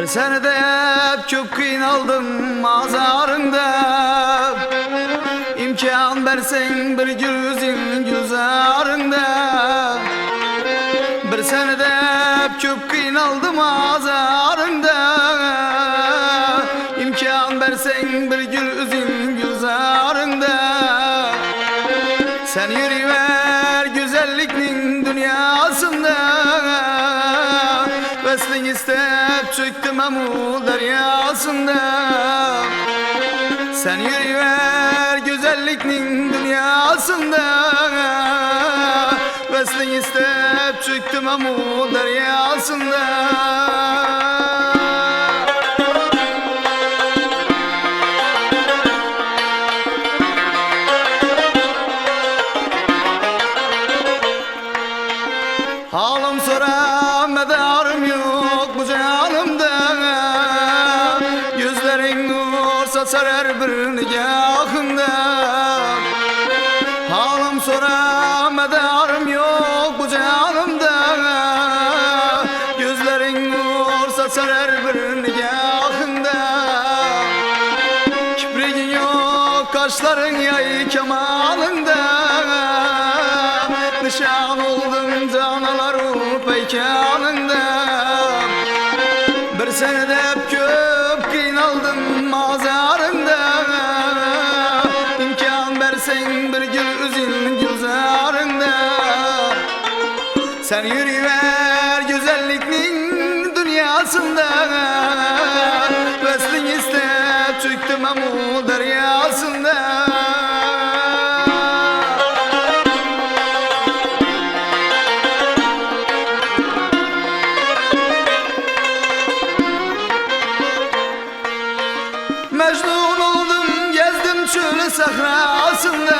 Bir senede hep çok kıynaldım mazarında. İmkan versen bir gülüzün gülzarında. Bir senede hep çok kıynaldım mazarında. İmkan versen bir gülüzün gülzarında. Sen yürüver güzelliknin dünyasında. Veslin istep çöktüm amu deryasında. Sen yürüver güzelliknin dünyasında. Veslin istep çöktüm amu deryasında. Halim soram medarım yok bu canımda. Yüzlerin nur saçar her bir nigahında. Halim soram medarım yok bu canımda. Yüzlerin nur saçar her bir nigahında. Kiprigin yok kaşların yay kemalında. Nişan oldum canalar peykanında. Bir senede hep köp kıynaldım mazarında. İmkan versen bir gül üzün gülzarında. Sen yürüver güzelliknin dünyasında. Veslin istep çöktüm amu deryasında. Mecnun oldum gezdim çölü sahrasında.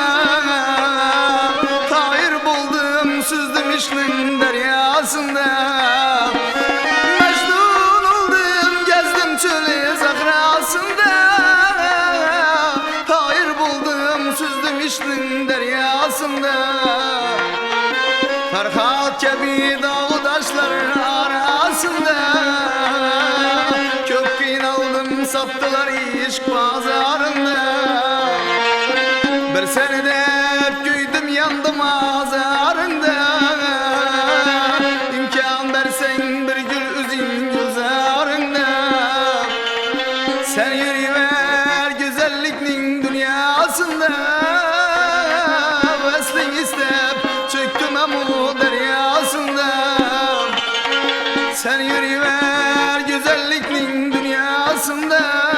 Tahir buldum süzdüm işlin deryasında. Mecnun oldum gezdim çölü sahrasında. Tahir buldum süzdüm işlin deryasında. Ferhat gibi dağ taşların arasında. Çok kıynaldım sattılar işk pazarında. Bir senede hep güydüm yandım azarında. İmkan versen bir gül üzün gülzarında. Sen yürüver güzelliknin dünyasında. Veslin istep çöktüm amu deryasında. Sen yürüver güzelliknin dünyasında.